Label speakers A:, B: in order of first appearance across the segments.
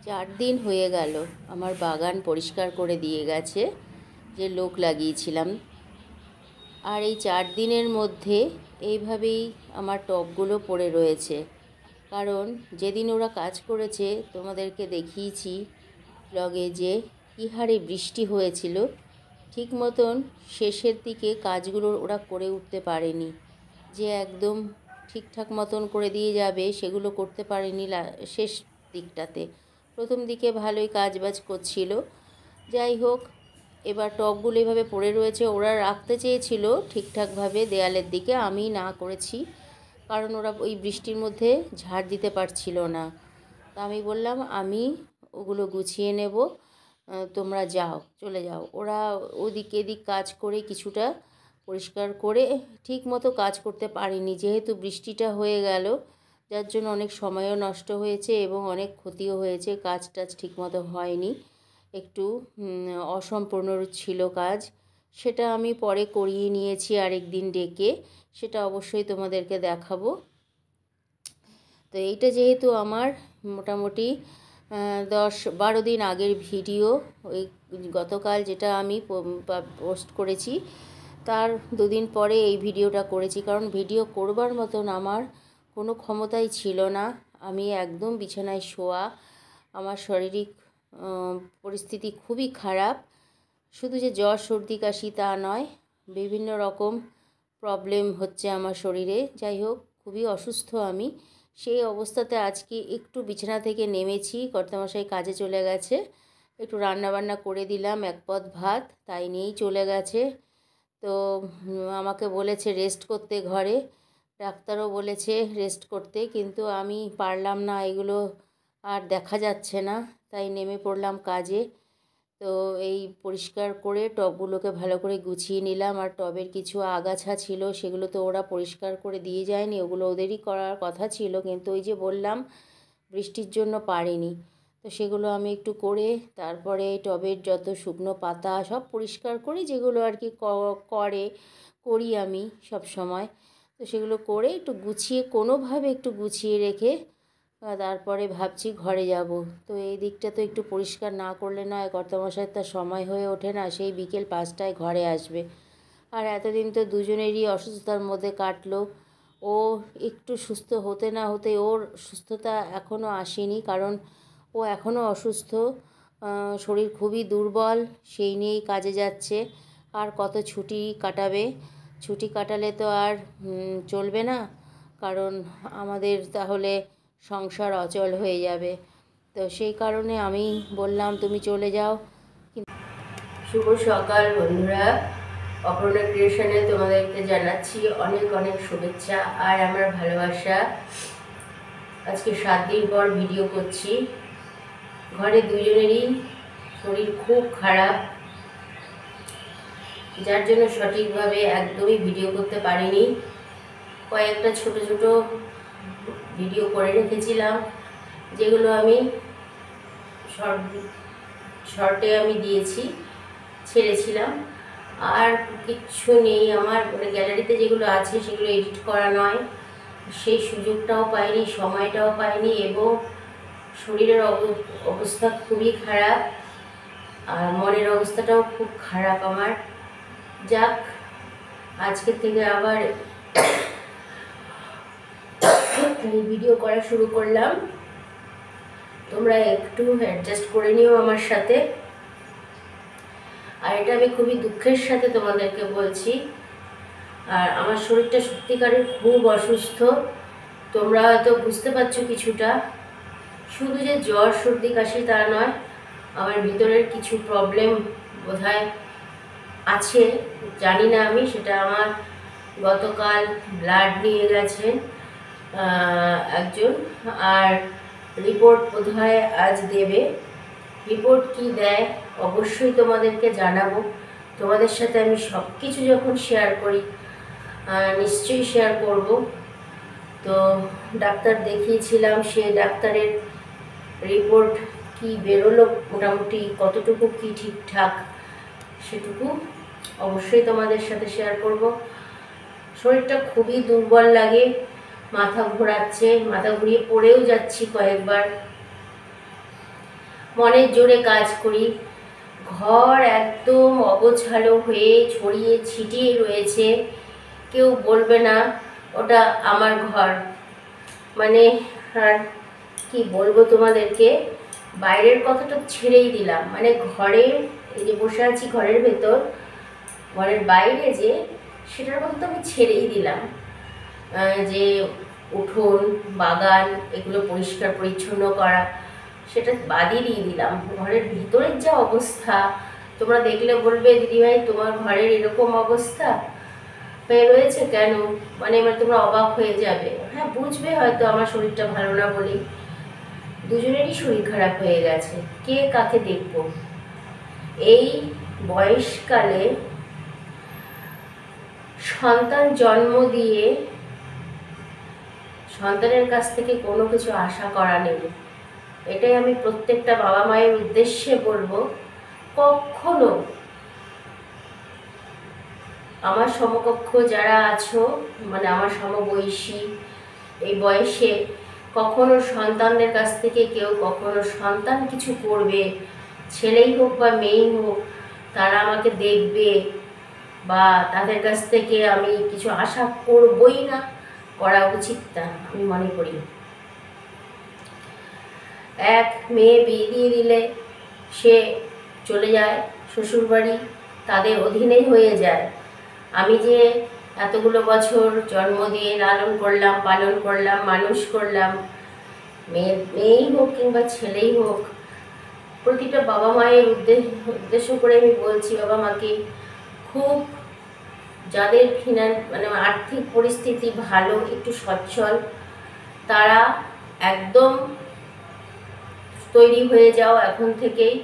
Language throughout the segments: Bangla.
A: 4 দিন হয়ে গেল আমার বাগান পরিষ্কার করে দিয়ে গেছে যে লোক লাগিয়েছিলাম। আর এই 4 দিনের মধ্যে এইভাবেই আমার টবগুলো পড়ে রয়েছে। কারণ যেদিন ওরা কাজ করেছে তোমাদেরকে দেখিয়েছি ব্লগে যে কী হারে বৃষ্টি হয়েছিল, ঠিক মতন শেষের দিকে কাজগুলো ওরা করে উঠতে পারেনি। যে একদম ঠিকঠাক মতন করে দিয়ে যাবে সেগুলো করতে পারেনি শেষ দিকটাতে। প্রথম দিকে ভালোই কাজবাজ করছিল। যাই হোক, এবার টবগুলো এভাবে পড়ে রয়েছে। ওরা রাখতে চেয়েছিল ঠিকঠাকভাবে দেয়ালের দিকে, আমি না করেছি কারণ ওরা ওই বৃষ্টির মধ্যে ঝাড় দিতে পারছিল না। তা আমি বললাম আমি ওগুলো গুছিয়ে নেব, তোমরা যাও, চলে যাও। ওরা ওদিক এদিক কাজ করে কিছুটা পরিষ্কার করে ঠিক মতো কাজ করতে পারিনি, যেহেতু বৃষ্টিটা হয়ে গেল, যার জন্য অনেক সময়ও নষ্ট হয়েছে এবং অনেক ক্ষতিও হয়েছে। কাজ টাজ ঠিক মতো হয়নি, একটু অসম্পূর্ণ ছিল কাজ। সেটা আমি পরে করিয়ে নিয়েছি আরেক দিন ডেকে, সেটা অবশ্যই তোমাদেরকে দেখাবো। তো এইটা যেহেতু আমার মোটামুটি 10-12 দিন আগের ভিডিও, ওই গতকাল যেটা আমি পোস্ট করেছি তার 2 দিন পরে এই ভিডিওটা করেছি। কারণ ভিডিও করবার মতন আমার কোনো ক্ষমতাই ছিল না। আমি একদম বিছানায় শোয়া, আমার শারীরিক পরিস্থিতি খুবই খারাপ। শুধু যে জ্বর সর্দি কাশি তা নয়, বিভিন্ন রকম প্রবলেম হচ্ছে আমার শরীরে। যাই হোক, খুবই অসুস্থ আমি। সেই অবস্থাতে আজকে একটু বিছানা থেকে নেমেছি, কর্তামশাই কাজে চলে গেছে, একটু রান্নাবান্না করে দিলাম, 1 পদ ভাত তাই নিয়েই চলে গেছে। তো আমাকে বলেছে রেস্ট করতে ঘরে, ডাক্তারও বলেছে রেস্ট করতে, কিন্তু আমি পারলাম না, এগুলো আর দেখা যাচ্ছে না, তাই নেমে পড়লাম কাজে। তো এই পরিষ্কার করে টবগুলোকে ভালো করে গুছিয়ে নিলাম। আর টবের কিছু আগাছা ছিল, সেগুলো তো ওরা পরিষ্কার করে দিয়ে যায়নি, ওগুলো ওদেরই করার কথা ছিল, কিন্তু ওই যে বললাম বৃষ্টির জন্য পারিনি। তো সেগুলো আমি একটু করে তারপরে টবের যত শুকনো পাতা সব পরিষ্কার করি, যেগুলো আর কি করি আমি সব সময়। তো সেগুলো করে একটু গুছিয়ে, কোনোভাবে একটু গুছিয়ে রেখে তারপরে ভাবছি ঘরে যাব। তো এই দিকটা তো একটু পরিষ্কার না করলে নয়, কর্তামশাইয়ের তার সময় হয়ে ওঠে না, সেই বিকেল 5টায় ঘরে আসবে। আর এতদিন তো দুজনেরই অসুস্থতার মধ্যে কাটলো। ও একটু সুস্থ হতে না হতে, ওর সুস্থতা এখনও আসেনি, কারণ ও এখনও অসুস্থ, শরীর খুবই দুর্বল, সেই নিয়েই কাজে যাচ্ছে। আর কত ছুটি কাটাবে? ছুটি কাটালে তো আর চলবে না, কারণ আমাদের তাহলে সংসার অচল হয়ে যাবে। তো সেই কারণে আমি বললাম তুমি চলে যাও। শুভ সকাল বন্ধুরা, অপর্ণা ক্রিয়েশনে তোমাদেরকে জানাচ্ছি অনেক অনেক শুভেচ্ছা আর আমার ভালোবাসা। আজকে 7 দিন পর ভিডিও করছি। ঘরে দুজনেরই শরীর খুব খারাপ, যার জন্য সঠিকভাবে একদমই ভিডিও করতে পারিনি। কয়েকটা ছোট ছোট ভিডিও করে রেখেছিলাম, যেগুলো আমি শর্টে আমি দিয়েছি, ছেড়েছিলাম। আর কিচ্ছু নেই আমার, মানে গ্যালারিতে যেগুলো আছে সেগুলো এডিট করা নয়, সেই সুযোগটাও পাইনি, সময়টাও পাইনি, এবং শরীরের অবস্থা খুবই খারাপ, আর মনের অবস্থাটাও খুব খারাপ আমার। যাক, আজকের থেকে আবার ভিডিও করা শুরু করলাম। তোমরা একটু অ্যাডজাস্ট করে নিও আমার সাথে। আর এটা আমি খুবই দুঃখের সাথে তোমাদেরকে বলছি। আর আমার শরীরটা সত্যিকারের খুব অসুস্থ, তোমরা হয়তো বুঝতে পারছো কিছুটা। শুধু যে জ্বর সর্দি কাশি তা নয়, আমার ভিতরের কিছু প্রবলেম বোধহয় আছে, জানি না আমি, সেটা আমার গতকাল ব্লাড নিয়ে গেছেন একজন, আর রিপোর্ট বোধহয় আজ দেবে। রিপোর্ট কি দেয় অবশ্যই তোমাদেরকে জানাবো। তোমাদের সাথে আমি সব কিছু যখন শেয়ার করি নিশ্চয়ই শেয়ার করব। তো ডাক্তার দেখিয়েছিলাম, সে ডাক্তারের রিপোর্ট কি বেরোলো, মোটামুটি কতটুকু কি ঠিকঠাক, সেটুকু অবশ্যই তোমাদের সাথে শেয়ার করব। শরীরটা খুবই দুর্বল লাগে, মাথা ঘোরাচ্ছে, মাথা ঘুরিয়ে পড়েও যাচ্ছি কয়েকবার। মনের জোরে কাজ করি। ঘর একদম অগোছালো হয়ে ছড়িয়ে ছিটিয়ে রয়েছে, কেউ বলবে না ওটা আমার ঘর। মানে আর কি বলবো তোমাদেরকে, বাইরের কথাটা ছেড়েই দিলাম, মানে ঘরের এই যে বসে আছি ঘরের ভেতর, ঘরের বাইরে যে সেটার কথা তো আমি ছেড়েই দিলাম। যে উঠোন বাগান এগুলো পরিষ্কার পরিচ্ছন্ন করা সেটা বাদই দিয়ে দিলাম। ঘরের ভিতরের যা অবস্থা তোমরা দেখলে বলবে দিদিভাই তোমার ঘরের এরকম অবস্থা হয়ে রয়েছে কেন, মানে এবার তোমরা অবাক হয়ে যাবে। হ্যাঁ বুঝবে হয়তো আমার শরীরটা ভালো না বলেই, দুজনেরই শরীর খারাপ হয়ে গেছে, কে কাকে দেখবো। এই বয়সকালে সন্তান জন্ম দিয়ে সন্তানের কাছ থেকে কোনো কিছু আশা করা নেই। এটাই আমি প্রত্যেকটা বাবা মায়ের উদ্দেশ্যে বলবো, কখনো আমার সমকক্ষ যারা আছো, মানে আমার সমবয়সী এই বয়সে, কখনো সন্তানদের কাছ থেকে কেউ কখনো সন্তান কিছু করবে, ছেলেই হোক বা মেয়েই হোক, তারা আমাকে দেখবে বা তাদের কাছ থেকে আমি কিছু আশা করবই না, করা উচিত না আমি মনে করি। এক মেয়ে বিয়ে দিয়ে দিলে সে চলে যায় শ্বশুরবাড়ি, তাদের অধীনেই হয়ে যায়। আমি যে এতগুলো বছর জন্ম দিয়ে লালন করলাম পালন করলাম মানুষ করলাম, মেয়েই হোক কিংবা ছেলেই হোক, প্রতিটা বাবা মায়ের উদ্দেশ্য করে আমি বলছি, বাবা মাকে খুব যাদের মানে আর্থিক পরিস্থিতি ভালো একটু সচ্ছল, তারা একদম তৈরি হয়ে যাও এখন থেকেই।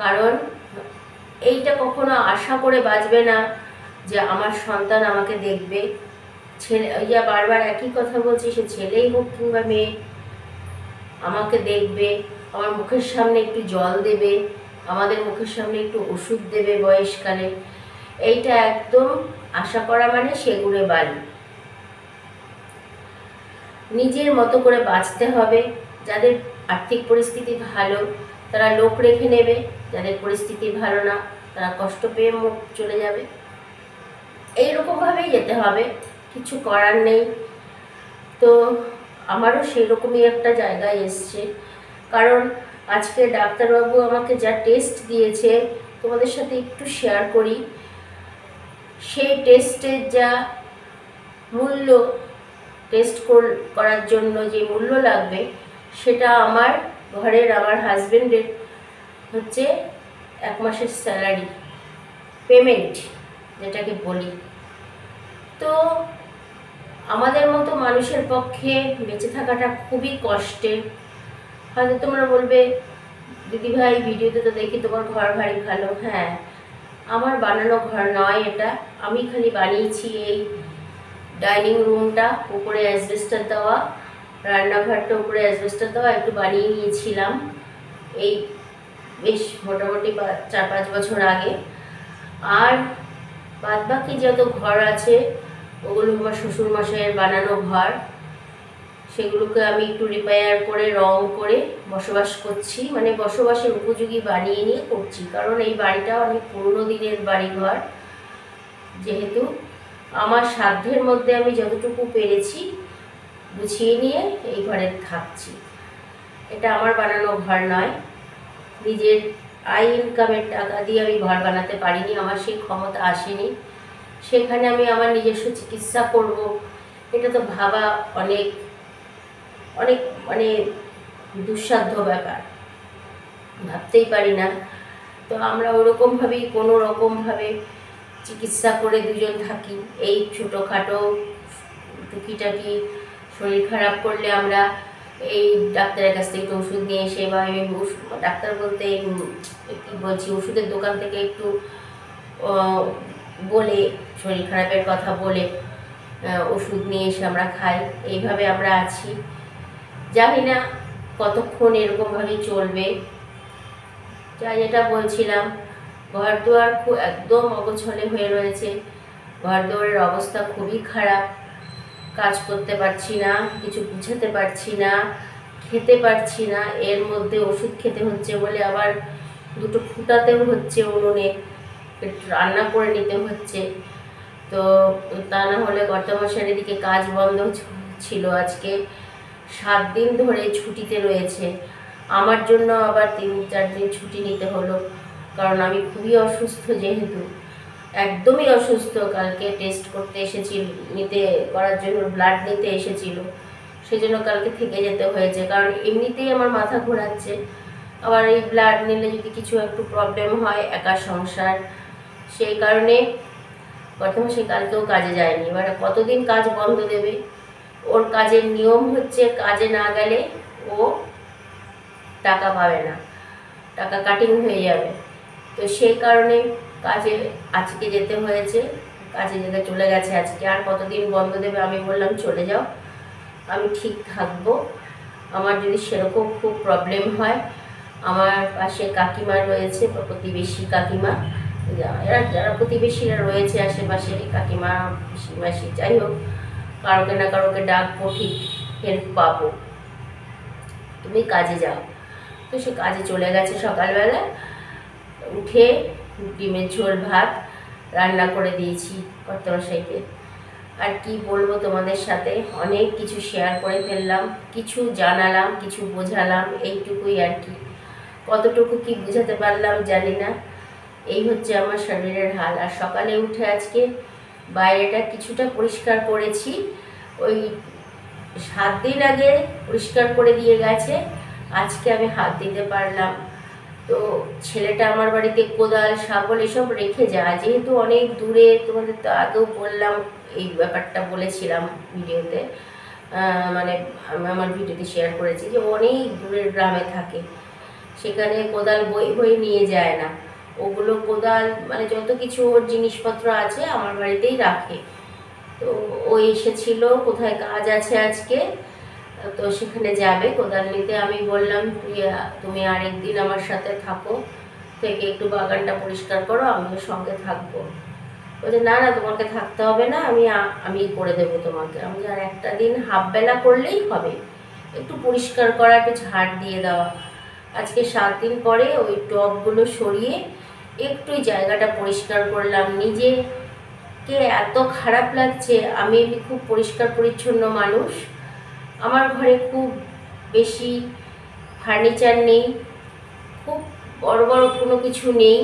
A: কারণ এইটা কখনো আশা করে বাঁচবে না যে আমার সন্তান আমাকে দেখবে, ছেলে ওই যা বারবার একই কথা বলছি, সে ছেলেই হোক কিংবা মেয়ে আমাকে দেখবে, আমার মুখের সামনে একটু জল দেবে, আমাদের মুখের সামনে একটু ওষুধ দেবে বয়সকালে। এইটা একদম আশা করা মানে সেগুড়ে বালি। নিজের মতো করে বাঁচতে হবে। যাদের আর্থিক পরিস্থিতি ভালো তারা লোক রেখে নেবে, যাদের পরিস্থিতি ভালো না তারা কষ্ট পেয়ে মুখ চলে যাবে। এইরকমভাবেই যেতে হবে, কিছু করার নেই। তো আমারও সেই রকমই একটা জায়গায় এসছে, কারণ আজকে ডাক্তারবাবু আমাকে যা টেস্ট দিয়েছে তোমাদের সাথে একটু শেয়ার করি। সেই টেস্টের যা মূল্য, টেস্ট করার জন্য যে মূল্য লাগবে সেটা আমার ঘরের আমার হাজবেন্ডের হচ্ছে 1 মাসের স্যালারি পেমেন্ট যেটাকে বলি। তো আমাদের মতো মানুষের পক্ষে বেঁচে থাকাটা খুবই কষ্টের। হয়তো তোমরা বলবে দিদিভাই ভিডিওতে তো দেখি তোমার ঘর ভারী ভালো। হ্যাঁ, আমার বানানো ঘর নয় এটা, আমি খালি বানিয়েছি এই ডাইনিং রুমটা, উপরে অ্যাসবেস্টার দেওয়া, রান্নাঘরটা উপরে অ্যাসবেস্টার দেওয়া একটু বানিয়ে নিয়েছিলাম এই বেশ মোটামুটি 4-5 বছর আগে। আর বাদবাকি যত ঘর আছে ওগুলো আমার শ্বশুরমশাইয়ের বানানো ঘর, সেগুলোকে আমি একটু রিপেয়ার করে রং করে বসবাস করছি, মানে বসবাসের উপযোগী বানিয়ে নিয়ে করছি। কারণ এই বাড়িটা অনেক পুরনো দিনের বাড়িঘর, যেহেতু আমার সাধ্যের মধ্যে আমি যতটুকু পেরেছি গুছিয়ে নিয়ে এই ঘরে থাকছি। এটা আমার বানানো ঘর নয়, নিজের আয় ইনকামের টাকা দিয়ে আমি ঘর বানাতে পারিনি, আমার সেই ক্ষমতা আসেনি। সেখানে আমি আমার নিজস্ব চিকিৎসা করব, এটা তো ভাবা অনেক অনেক মানে দুঃসাধ্য ব্যাপার, ভাবতেই পারি না। তো আমরা ওরকমভাবেই কোনো রকমভাবে চিকিৎসা করে দুজন থাকি। এই ছোটোখাটো টুকিটাকি শরীর খারাপ করলে আমরা এই ডাক্তারের কাছ থেকে একটু ওষুধ নিয়ে এসে, বা ডাক্তার বলতে কী বলছি, ওষুধের দোকান থেকে একটু বলে শরীর খারাপের কথা বলে ওষুধ নিয়ে এসে আমরা খাই। এইভাবে আমরা আছি, জানি না কতক্ষণ এরকমভাবেই চলবে। যাই যেটা বলছিলাম, ঘর দুয়ার খুব একদম অগোছলে হয়ে রয়েছে, ঘর দুয়ারের অবস্থা খুবই খারাপ, কাজ করতে পারছি না, কিছু গুছাতে পারছি না, খেতে পারছি না, এর মধ্যে ওষুধ খেতে হচ্ছে বলে আবার দুটো ফুটাতেও হচ্ছে উনুনে, রান্না করে নিতে হচ্ছে। তো তা না হলে কর্তামশাইয়ের এদিকে কাজ বন্ধ ছিল, আজকে 7 দিন ধরে ছুটিতে রয়েছে। আমার জন্য আবার 3-4 দিন ছুটি নিতে হলো, কারণ আমি খুবই অসুস্থ, যেহেতু একদমই অসুস্থ। কালকে টেস্ট করতে এসেছিল, করার জন্য ব্লাড নিতে এসেছিল, সেজন্য কালকে থেকে যেতে হয়েছে। কারণ এমনিতেই আমার মাথা ঘোরাচ্ছে, আবার এই ব্লাড নিলে যদি কিছু একটু প্রবলেম হয়, একা সংসার, সেই কারণে প্রথমে সে কালকেও কাজে যায়নি। এবার কতদিন কাজ বন্ধ দেবে? ওর কাজের নিয়ম হচ্ছে কাজে না গেলে ও টাকা পাবে না, টাকা কাটিং হয়ে যাবে। তো সেই কারণে কাজে আজকে যেতে হয়েছে, কাজে যেতে চলে গেছে আজকে। আর কতদিন বন্ধ দেবে? আমি বললাম চলে যাও, আমি ঠিক থাকবো। আমার যদি সেরকম খুব প্রবলেম হয়, আমার পাশে কাকিমা রয়েছে, প্রতিবেশী কাকিমা, যারা প্রতিবেশীরা রয়েছে আশেপাশে, কাকিমা, পিসি, মাসি, যাই হোক, কারোকে না কারোকে ডাকবো, ঠিক হেল্প পাবো। তুমি কাজে যাও। তো সে কাজে চলে গেছে। সকালবেলা উঠে ডিমের ঝোল ভাত রান্না করে দিয়েছি কর্তামশাইকে। আর কি বলবো তোমাদের সাথে, অনেক কিছু শেয়ার করে ফেললাম, কিছু জানালাম, কিছু বোঝালাম, এইটুকুই আর কি। কতটুকু কি বোঝাতে পারলাম জানি না। এই হচ্ছে আমার শরীরের হাল। আর সকালে উঠে আজকে বাইরেটা কিছুটা পরিষ্কার করেছি, ওই 7 দিন আগে পরিষ্কার করে দিয়ে গেছে, আজকে আমি হাত দিতে পারলাম। তো ছেলেটা আমার বাড়িতে কোদাল, শাবল এসব রেখে যায়, যেহেতু অনেক দূরে। তোমাদের তো আগেও বললাম, এই ব্যাপারটা বলেছিলাম ভিডিওতে, মানে আমি আমার ভিডিওতে শেয়ার করেছি যে অনেক দূরের গ্রামে থাকে, সেখানে কোদাল বই নিয়ে যায় না। ওগুলো কোদাল মানে যত কিছু ওর জিনিসপত্র আছে আমার বাড়িতেই রাখে। তো ও এসেছিল, কোথায় কাজ আছে আজকে, তো সেখানে যাবে কোদাল নিতে। আমি বললাম তুমি আরেকদিন আমার সাথে থাকো, থেকে একটু বাগানটা পরিষ্কার করো, আমিও সঙ্গে থাকবো। বলছে না না, তোমাকে থাকতে হবে না, আমি করে দেবো তোমাকে। আমি আর একটা দিন হাফ বেলা করলেই হবে, একটু পরিষ্কার করা, একটু ঝাড় দিয়ে দেওয়া। আজকে 7 দিন পরে ওই টবগুলো সরিয়ে একটু জায়গাটা পরিষ্কার করলাম। নিজেকে এত খারাপ লাগছে। আমি খুব পরিষ্কার পরিচ্ছন্ন মানুষ, আমার ঘরে খুব বেশি ফার্নিচার নেই, খুব বড় বড় কোনো কিছু নেই,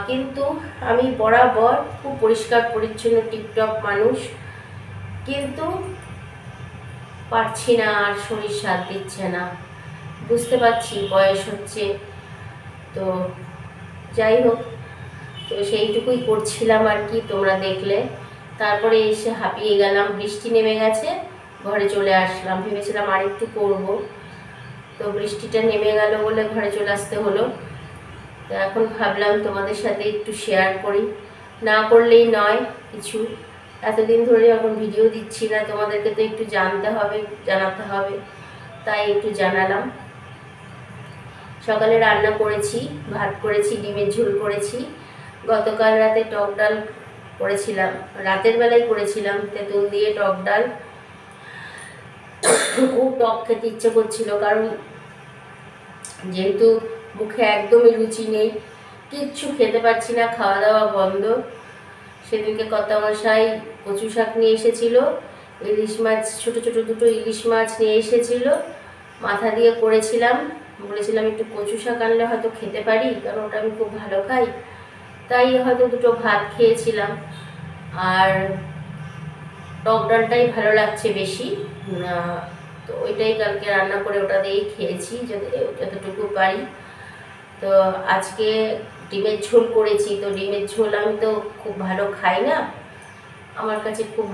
A: কিন্তু আমি বরাবর খুব পরিষ্কার পরিচ্ছন্ন টিপটপ মানুষ। কিন্তু পারছি না, আর শরীর সাথ দিচ্ছে না, বুঝতে পারছি বয়স হচ্ছে। তো যাই হোক, তো সেইটুকুই করছিলাম আর কি, তোমরা দেখলে। তারপরে এসে হাঁপিয়ে গেলাম, বৃষ্টি নেমে গেছে, ঘরে চলে আসলাম। ভেবেছিলাম আর একটু করবো, তো বৃষ্টিটা নেমে গেল বলে ঘরে চলে আসতে হলো। তো এখন ভাবলাম তোমাদের সাথে একটু শেয়ার করি, না করলেই নয় কিছু। এতদিন ধরে যখন ভিডিও দিচ্ছি না, তোমাদেরকে তো একটু জানতে হবে, জানাতে হবে, তাই একটু জানালাম। সকালে রান্না করেছি, ভাত করেছি, ডিমের ঝোল করেছি। গতকাল রাতে টক ডাল করেছিলাম, রাতের বেলায় করেছিলাম তেঁতুল দিয়ে টক ডাল। খুব টক খেতে ইচ্ছে করছিল, কারণ যেহেতু মুখে একদমই রুচি নেই, কিচ্ছু খেতে পারছি না, খাওয়া দাওয়া বন্ধ। সেদিনকে কর্তামশাই কচু শাক নিয়ে এসেছিল, ইলিশ মাছ, ছোট ছোট দুটো ইলিশ মাছ নিয়ে এসেছিল, মাথা দিয়ে করেছিলাম। বলেছিলাম একটু কচু শাক আনলে হয়তো খেতে পারি, কারণ ওটা আমি খুব ভালো খাই, তাই হয়তো দুটো ভাত খেয়েছিলাম। আর টক ডালটাই ভালো লাগছে বেশি, তো ওইটাই কালকে রান্না করে ওটা দিয়েই খেয়েছি যতটুকু পারি। তো আজকে ডিমের ঝোল করেছি। তো ডিমের ঝোল আমি তো খুব ভালো খাই না, আমার কাছে খুব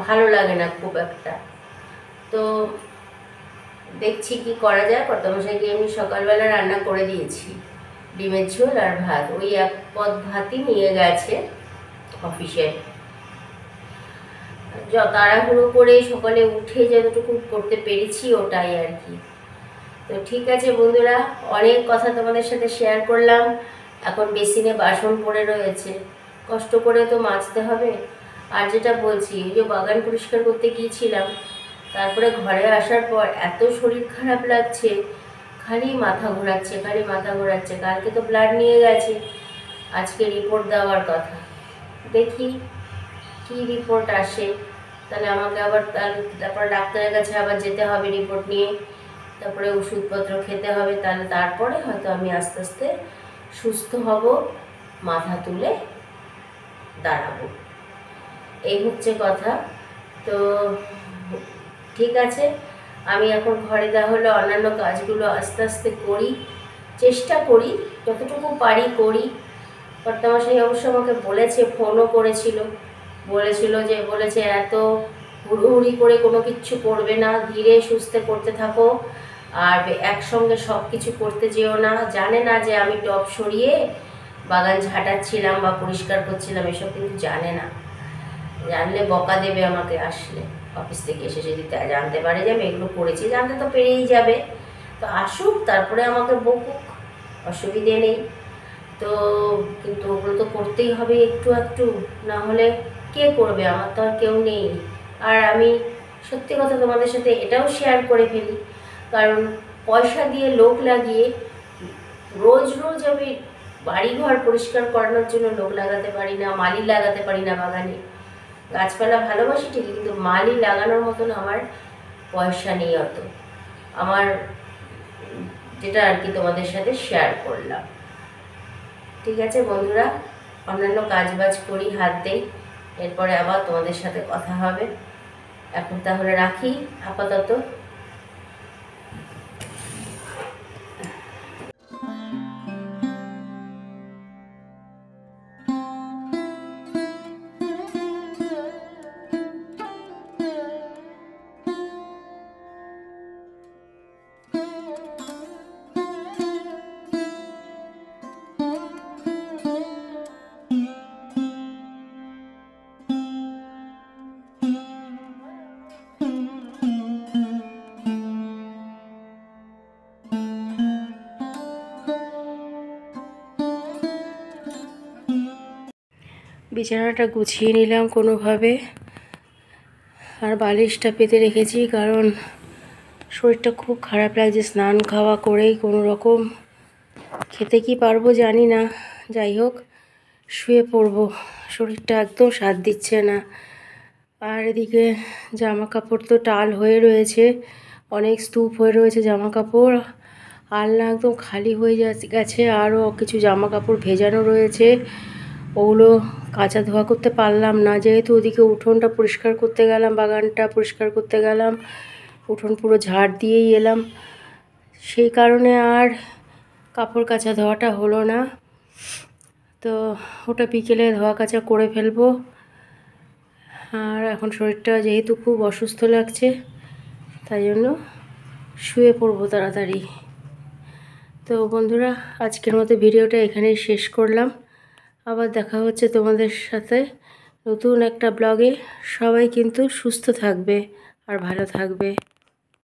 A: ভালো লাগে না খুব একটা। তো দেখছি কি করা যায়। কর্তামশাইকে আমি সকালবেলা রান্না করে দিয়েছি ডিমের ঝোল আর ভাত, ওই 1 পদ ভাতই নিয়ে গেছে অফিসে। তাড়াহুড়ো করে সকালে উঠে যতটুকু করতে পেরেছি ওটাই আর কি। তো ঠিক আছে বন্ধুরা, অনেক কথা তোমাদের সাথে শেয়ার করলাম। এখন বেসিনে বাসন পড়ে রয়েছে, কষ্ট করে তো মাজতে হবে। আর যেটা বলছি, ওই যে বাগান পরিষ্কার করতে গিয়েছিলাম, তারপরে ঘরে আসার পর এত শরীর খারাপ লাগছে, খালি মাথা ঘোরাচ্ছে, খালি মাথা ঘোরাচ্ছে। কালকে তো ব্লাড নিয়ে গেছে, আজকে রিপোর্ট দেওয়ার কথা। দেখি কি রিপোর্ট আসে, তাহলে আমাকে আবার তারপর ডাক্তারের কাছে আবার যেতে হবে রিপোর্ট নিয়ে, তারপরে ওষুধপত্র খেতে হবে। তারপরে হয়তো আমি আস্তে আস্তে সুস্থ হব, মাথা তুলে দাঁড়াবো। এই হচ্ছে কথা। তো ঠিক আছে, আমি এখন ঘরে তাহলে অন্যান্য কাজগুলো আস্তে আস্তে করি, চেষ্টা করি যতটুকু পারি করি। কর্তামশাই অবশ্য আমাকে বলেছে, ফোনও করেছিল, বলেছে এত হুড়োহুড়ি করে কোনো কিচ্ছু করবে না, ধীরে সুস্থে করতে থাকো, আর একসঙ্গে সব কিছু করতে যেও না। জানে না যে আমি টব সরিয়ে বাগান ঝাঁটাচ্ছিলাম বা পরিষ্কার করছিলাম, এসব কিন্তু জানে না। জানলে বকা দেবে আমাকে, আসলে অফিস থেকে এসে যদি জানতে পারে যে আমি এগুলো করেছি। জানতে তো পেরেই যাবে, তো আসুক, তারপরে আমাকে বকুক, অসুবিধে নেই। তো কিন্তু ওগুলো তো করতেই হবে একটু একটু, না হলে কে করবে? আমার তো আর কেউ নেই। আর আমি সত্যি কথা তোমাদের সাথে এটাও শেয়ার করে ফেলি, কারণ পয়সা দিয়ে লোক লাগিয়ে রোজ রোজ আমি বাড়িঘর পরিষ্কার করানোর জন্য লোক লাগাতে পারি না, মালি লাগাতে পারি না বাগানে। গাছপালা ভালোবাসি ঠিকই, কিন্তু মালি লাগানোর মতন আমার পয়সা নেই অত। আমার যেটা আর কি তোমাদের সাথে শেয়ার করলাম। ঠিক আছে বন্ধুরা, অন্যান্য কাজবাজ করি, হাত দেই, এরপরে আবার তোমাদের সাথে কথা হবে। এখন তাহলে রাখি আপাতত। বিছানাটা গুছিয়ে নিলাম কোনোভাবে, আর বালিশটা পেতে রেখেছি, কারণ শরীরটা খুব খারাপ লাগছে। স্নান খাওয়া করেই কোনো রকম, খেতে কি পারবো জানি না, যাই হোক শুয়ে পড়বো, শরীরটা একদম সাথ দিচ্ছে না। আর এদিকে জামা কাপড় তো টাল হয়ে রয়েছে, অনেক স্তূপ হয়ে রয়েছে জামা কাপড়, আলনা একদম খালি হয়ে গেছে। আরও কিছু জামা কাপড় ভেজানো রয়েছে, ওগুলো কাচা ধোয়া করতে পারলাম না, যেহেতু ওদিকে উঠোনটা পরিষ্কার করতে গেলাম, বাগানটা পরিষ্কার করতে গেলাম, উঠোন পুরো ঝাড় দিয়েই এলাম, সেই কারণে আর কাপড় কাচা ধোয়াটা হলো না। তো ওটা বিকেলে ধোয়া কাচা করে ফেলবো। আর এখন শরীরটা যেহেতু খুব অসুস্থ লাগছে, তাই জন্য শুয়ে পড়বো তাড়াতাড়ি। তো বন্ধুরা, আজকের মতো ভিডিওটা এখানেই শেষ করলাম। আবার দেখা হচ্ছে তোমাদের সাথে নতুন একটা ব্লগে। সবাই কিন্তু সুস্থ থাকবে আর ভালো থাকবে।